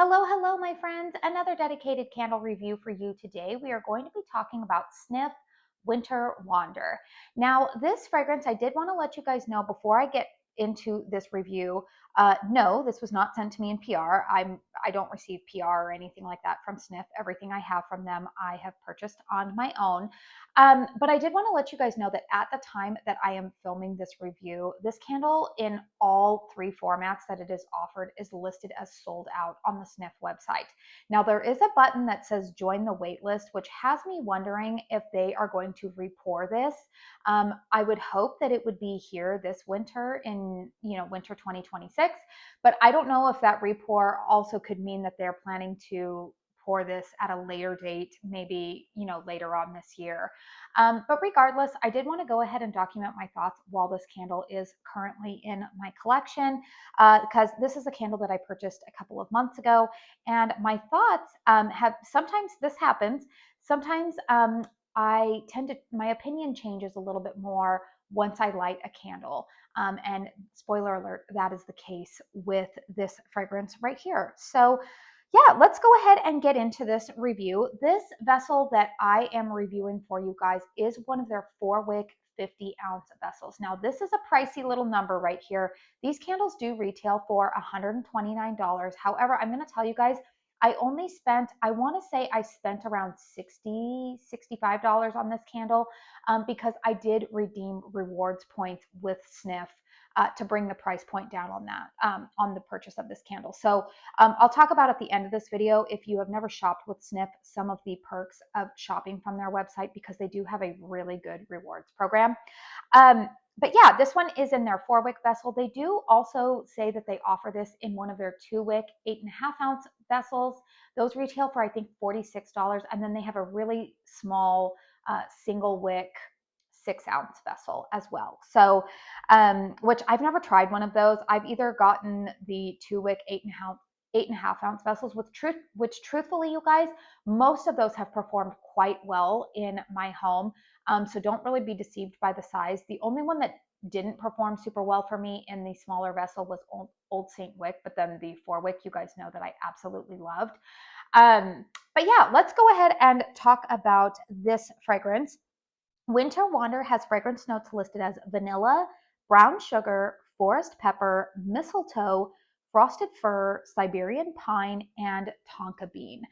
Hello, hello, my friends. Another dedicated candle review for you today. We are going to be talking about Snif Winter Wander. Now, this fragrance, I did want to let you guys know before I get into this review. No, this was not sent to me in PR. I don't receive PR or anything like that from Snif. Everything I have from them, I have purchased on my own. But I did want to let you guys know that at the time that I am filming this review, this candle in all three formats that it is offered is listed as sold out on the Snif website. Now, there is a button that says join the waitlist, which has me wondering if they are going to repour this. I would hope that it would be here this winter in, winter 2026, but I don't know if that repour also could mean that they're planning to pour this at a later date, maybe, later on this year. But regardless, I did want to go ahead and document my thoughts while this candle is currently in my collection, because this is a candle that I purchased a couple of months ago. And my thoughts have sometimes this happens. Sometimes my opinion changes a little bit more once I light a candle. And spoiler alert, that is the case with this fragrance right here. So yeah, let's go ahead and get into this review. This vessel that I am reviewing for you guys is one of their 4-wick 50-ounce vessels. Now, this is a pricey little number right here. These candles do retail for $129. However, I'm going to tell you guys, I only spent, I want to say I spent around $65 on this candle because I did redeem rewards points with Snif to bring the price point down on that, on the purchase of this candle. So I'll talk about at the end of this video, if you have never shopped with Snif, some of the perks of shopping from their website, because they do have a really good rewards program. But yeah, this one is in their 4-wick vessel. They do also say that they offer this in one of their 2-wick 8.5-ounce vessels. Those retail for, I think, $46. And then they have a really small single wick 6-ounce vessel as well. So, which I've never tried one of those. I've either gotten the 2-wick 8.5-ounce vessels, which truthfully, you guys, most of those have performed quite well in my home. So don't really be deceived by the size. The only one that didn't perform super well for me in the smaller vessel was Old St. Wick, but then the 4-wick, you guys know that I absolutely loved. But yeah, let's go ahead and talk about this fragrance. Winter Wander has fragrance notes listed as vanilla, brown sugar, forest pepper, mistletoe, frosted fir, Siberian pine, and Tonka bean.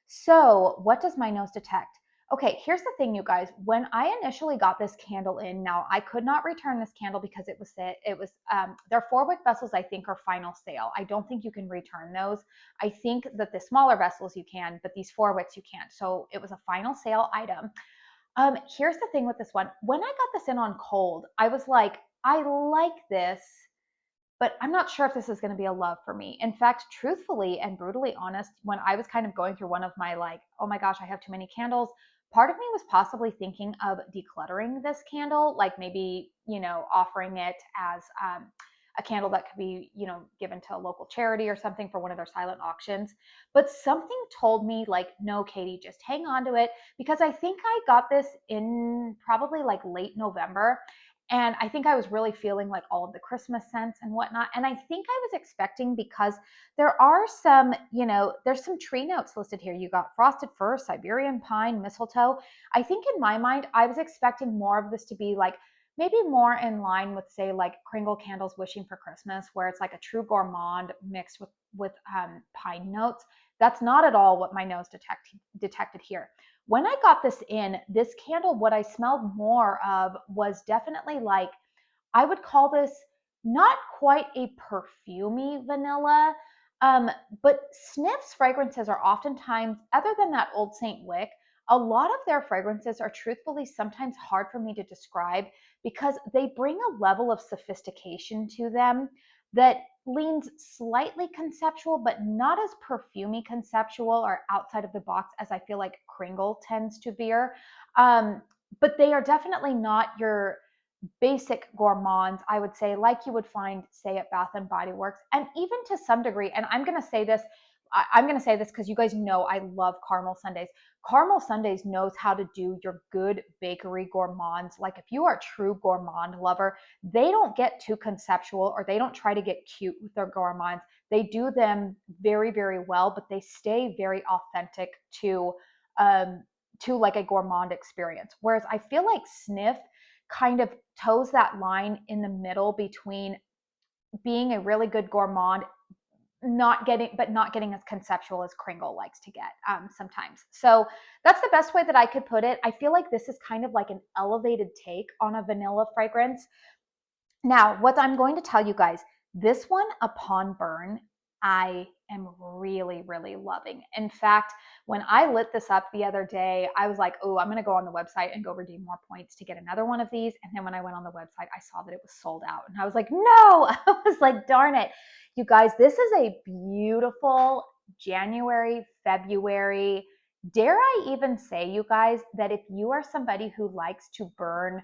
So what does my nose detect? Okay, here's the thing, you guys. When I initially got this candle in, now I could not return this candle because it was their 4-wick vessels, I think, are final sale. I don't think you can return those. I think that the smaller vessels you can, but these 4-wicks you can't. So it was a final sale item. Here's the thing with this one. When I got this in on cold, I was like, I like this, but I'm not sure if this is going to be a love for me. In fact, truthfully and brutally honest, when I was kind of going through one of my like, oh my gosh, I have too many candles, part of me was possibly thinking of decluttering this candle, like maybe, offering it as a candle that could be, given to a local charity or something for one of their silent auctions. But something told me like, no, Katie, just hang on to it, because I think I got this in probably like late November. And I think I was really feeling like all of the Christmas scents and whatnot. And I think I was expecting, because there are some, there's some tree notes listed here. You got frosted fir, Siberian pine, mistletoe. I think in my mind, I was expecting more of this to be like maybe more in line with, say, like Kringle Candles Wishing for Christmas, where it's like a true gourmand mixed with pine notes. That's not at all what my nose detected here. When I got this in, this candle, what I smelled more of was definitely like, I would call this not quite a perfumey vanilla, but Snif's fragrances are oftentimes, other than that Old St. Wick, a lot of their fragrances are truthfully sometimes hard for me to describe, because they bring a level of sophistication to them that leans slightly conceptual, but not as perfumey conceptual or outside of the box as I feel like Kringle tends to veer. But they are definitely not your basic gourmands, I would say, like you would find, say, at Bath and Body Works, and even to some degree, and I'm going to say this, I'm going to say this because you guys know I love caramel sundaes. Caramel sundaes knows how to do your good bakery gourmands. Like if you are a true gourmand lover, they don't get too conceptual or they don't try to get cute with their gourmands. They do them very, very well, but they stay very authentic um, to like a gourmand experience. Whereas I feel like Snif kind of toes that line in the middle between being a really good gourmand, not getting as conceptual as Kringle likes to get sometimes. So that's the best way that I could put it. I feel like this is kind of like an elevated take on a vanilla fragrance. Now, what I'm going to tell you guys, this one upon burn, I am really, really loving. In fact, when I lit this up the other day, I was like, oh, I'm going to go on the website and go redeem more points to get another one of these. And then when I went on the website, I saw that it was sold out. And I was like, no, I was like, darn it. You guys, this is a beautiful January, February. Dare I even say, you guys, that if you are somebody who likes to burn,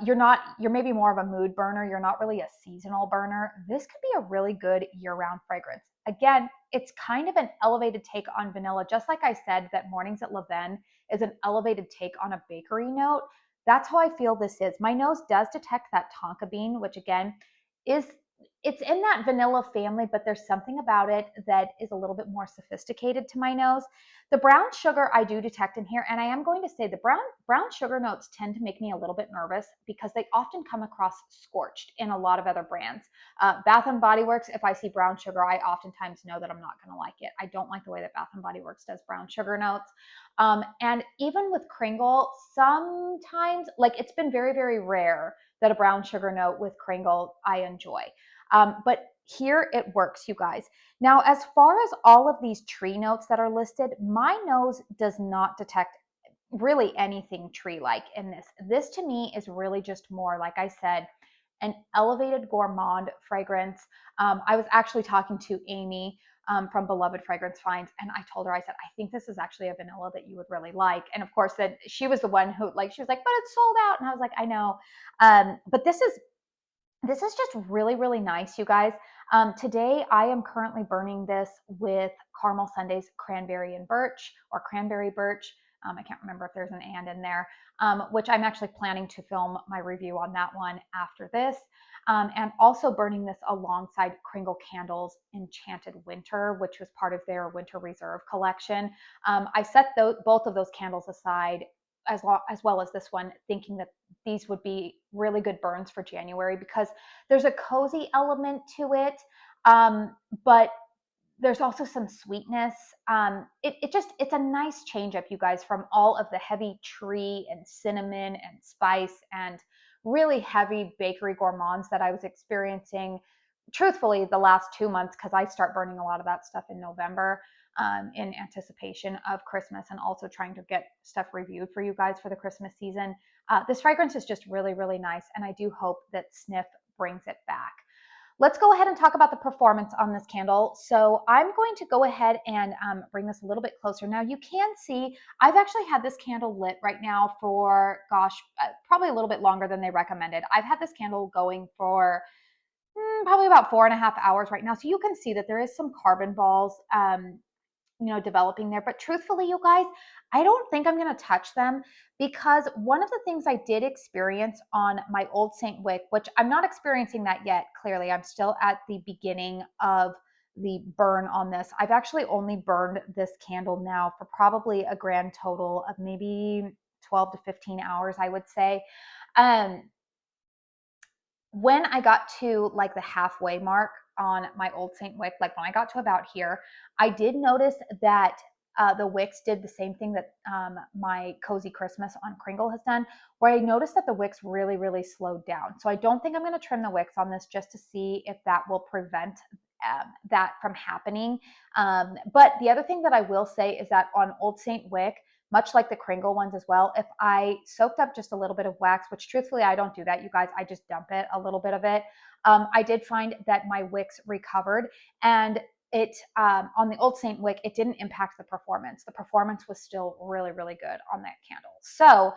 you're maybe more of a mood burner. You're not really a seasonal burner. This could be a really good year-round fragrance. Again, it's kind of an elevated take on vanilla. Just like I said, that Mornings at Leven is an elevated take on a bakery note. That's how I feel this is. My nose does detect that tonka bean, which again is it's in that vanilla family, but there's something about it that is a little bit more sophisticated to my nose. The brown sugar I do detect in here, and I am going to say the brown sugar notes tend to make me a little bit nervous because they often come across scorched in a lot of other brands. Bath and Body Works, if I see brown sugar, I oftentimes know that I'm not going to like it. I don't like the way that Bath and Body Works does brown sugar notes. And even with Kringle, sometimes, like it's been very, very rare that a brown sugar note with Kringle I enjoy. But here it works, you guys. Now, as far as all of these tree notes that are listed, my nose does not detect really anything tree-like in this. This to me is really just more, like I said, an elevated gourmand fragrance. I was actually talking to Amy from Beloved Fragrance Finds, and I told her, I said, I think this is actually a vanilla that you would really like. And of course, that she was the one who, like, she was like, but it's sold out. And I was like, I know. But this is just really, really nice, you guys. Today, I am currently burning this with Caramel Sundaes Cranberry and Birch, or Cranberry Birch. I can't remember if there's an and in there, which I'm actually planning to film my review on that one after this. And also burning this alongside Kringle Candles Enchanted Winter, which was part of their Winter Reserve collection. I set both of those candles aside as well as this one, thinking that these would be really good burns for January because there's a cozy element to it, but there's also some sweetness. It's a nice change up, you guys, from all of the heavy tree and cinnamon and spice and really heavy bakery gourmands that I was experiencing, truthfully, the last 2 months, because I start burning a lot of that stuff in November in anticipation of Christmas and also trying to get stuff reviewed for you guys for the Christmas season. This fragrance is just really, really nice, and I do hope that Snif brings it back. Let's go ahead and talk about the performance on this candle. So I'm going to go ahead and bring this a little bit closer. Now you can see I've actually had this candle lit right now for, gosh, probably a little bit longer than they recommended. I've had this candle going for probably about 4.5 hours right now. So you can see that there is some carbon balls developing there. But truthfully, you guys, I don't think I'm going to touch them because one of the things I did experience on my old St. Wick, which I'm not experiencing that yet, clearly, I'm still at the beginning of the burn on this. I've actually only burned this candle now for probably a grand total of maybe 12 to 15 hours, I would say. When I got to like the halfway mark on my old St. Wick, like when I got to about here, I did notice that the wicks did the same thing that my Cozy Christmas on Kringle has done, where I noticed that the wicks really, really slowed down. So I don't think I'm going to trim the wicks on this just to see if that will prevent that from happening. But the other thing that I will say is that on Old St. Wick, much like the Kringle ones as well, if I soaked up just a little bit of wax, which truthfully I don't do that, you guys, I just dump it, a little bit of it. I did find that my wicks recovered, and it on the Old St. Wick, it didn't impact the performance. The performance was still really, really good on that candle. So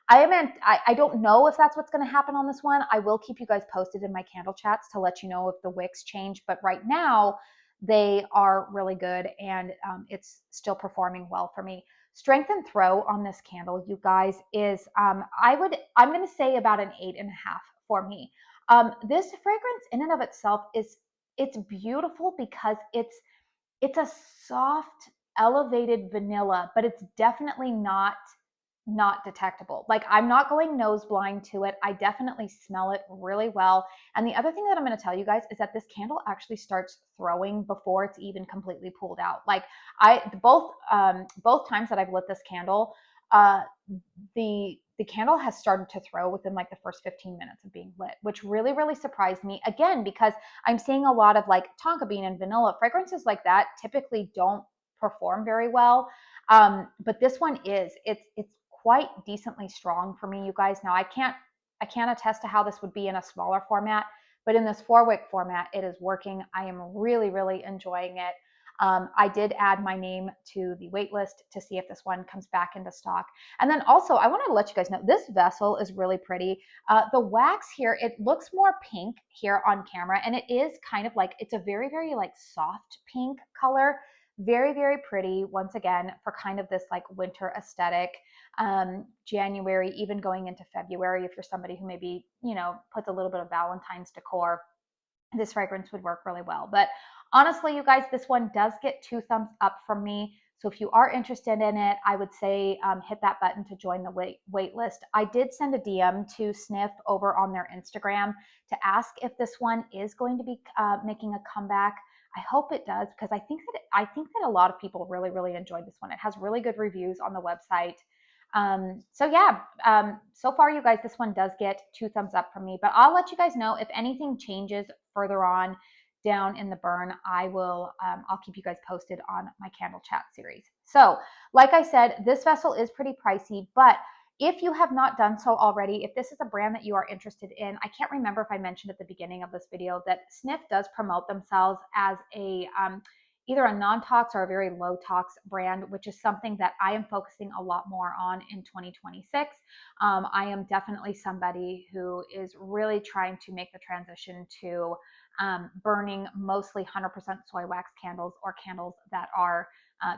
I don't know if that's what's going to happen on this one. I will keep you guys posted in my candle chats to let you know if the wicks change. But right now, they are really good, and it's still performing well for me. Strength and throw on this candle, you guys, is I'm going to say about an 8.5 for me. This fragrance in and of itself it's beautiful because it's a soft, elevated vanilla, but it's definitely not detectable. Like, I'm not going nose blind to it. I definitely smell it really well. And the other thing that I'm going to tell you guys is that this candle actually starts throwing before it's even completely pulled out. Like, both times that I've lit this candle, uh, the candle has started to throw within like the first 15 minutes of being lit, which really, really surprised me. Again, because I'm seeing a lot of like tonka bean and vanilla fragrances like that typically don't perform very well. But this one it's quite decently strong for me, you guys. Now I can't attest to how this would be in a smaller format, but in this 4-wick format, it is working. I am really, really enjoying it. I did add my name to the wait list to see if this one comes back into stock. And then also, I wanted to let you guys know this vessel is really pretty. The wax here, it looks more pink here on camera, and it is kind of like, it's a very, very like soft pink color. Very, very pretty, once again, for kind of this like winter aesthetic. January, even going into February, if you're somebody who maybe, puts a little bit of Valentine's decor, this fragrance would work really well. But honestly, you guys, this one does get 2 thumbs up from me. So if you are interested in it, I would say hit that button to join the wait list. I did send a DM to Snif over on their Instagram to ask if this one is going to be making a comeback. I hope it does, because I think that a lot of people really, really enjoyed this one. It has really good reviews on the website. So yeah, so far, you guys, this one does get 2 thumbs up from me, but I'll let you guys know if anything changes further on down in the burn. I'll keep you guys posted on my candle chat series. So like I said, this vessel is pretty pricey, but if you have not done so already, if this is a brand that you are interested in, I can't remember if I mentioned at the beginning of this video that Snif does promote themselves as either a non-tox or a very low tox brand, which is something that I am focusing a lot more on in 2026. I am definitely somebody who is really trying to make the transition to burning mostly 100% soy wax candles, or candles that are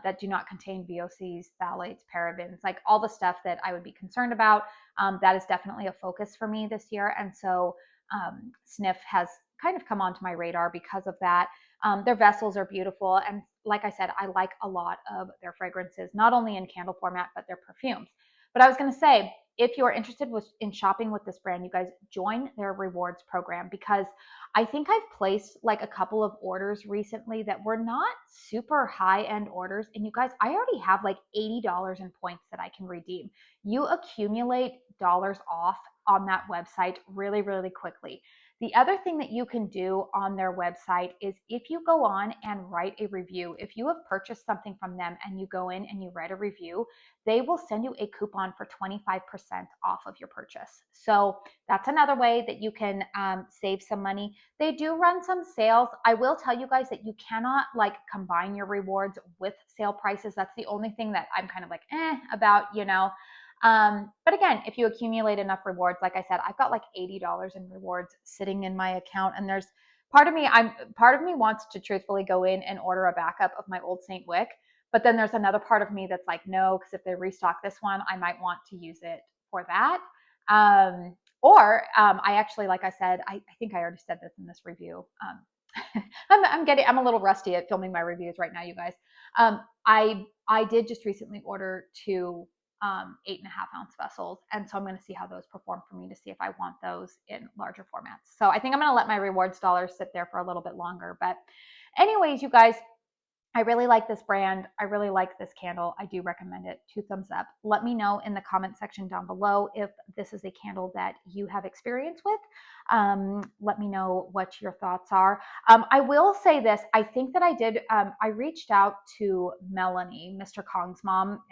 that do not contain VOCs, phthalates, parabens, like all the stuff that I would be concerned about. That is definitely a focus for me this year. And so Snif has kind of come onto my radar because of that. Their vessels are beautiful. And like I said, I like a lot of their fragrances, not only in candle format, but their perfumes. But I was going to say, if you're interested in shopping with this brand, you guys join their rewards program, because I think I've placed like a couple of orders recently that were not super high end orders. And you guys, I already have like $80 in points that I can redeem. You accumulate dollars off on that website really, really quickly. The other thing that you can do on their website is, if you go on and write a review, if you have purchased something from them and you go in and you write a review, they will send you a coupon for 25% off of your purchase. So that's another way that you can save some money. They do run some sales. I will tell you guys that you cannot like combine your rewards with sale prices. That's the only thing that I'm kind of like about. But again, if you accumulate enough rewards, like I said, I've got like $80 in rewards sitting in my account, and there's part of me wants to truthfully go in and order a backup of my old Saint Wick, but then there's another part of me that's like, no, because if they restock this one, I might want to use it for that. I actually, like I said, I think I already said this in this review. I'm a little rusty at filming my reviews right now, you guys. I did just recently order 2 8.5-ounce vessels, and so I'm going to see how those perform for me, to see if I want those in larger formats. So I think I'm going to let my rewards dollars sit there for a little bit longer. But anyways, you guys, I really like this brand. I really like this candle. I do recommend it. 2 thumbs up. Let me know in the comment section down below if this is a candle that you have experience with. Let me know what your thoughts are. I will say this. I think that I reached out to Melanie, Mr. Kong's mom.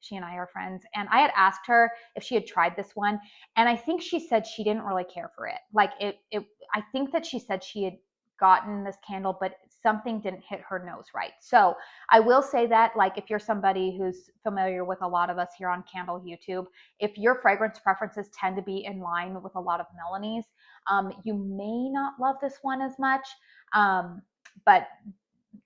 She and I are friends. And I had asked her if she had tried this one. And I think she said she didn't really care for it. I think that she said she had gotten this candle, but something didn't hit her nose right. So I will say that, like, if you're somebody who's familiar with a lot of us here on Candle YouTube, if your fragrance preferences tend to be in line with a lot of Melanie's, you may not love this one as much. But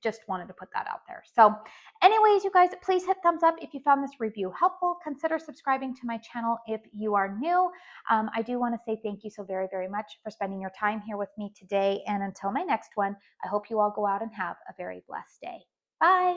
just wanted to put that out there. So anyways, you guys, please hit thumbs up if you found this review helpful. Consider subscribing to my channel if you are new. I do want to say thank you so very, very much for spending your time here with me today. And until my next one, I hope you all go out and have a very blessed day. Bye.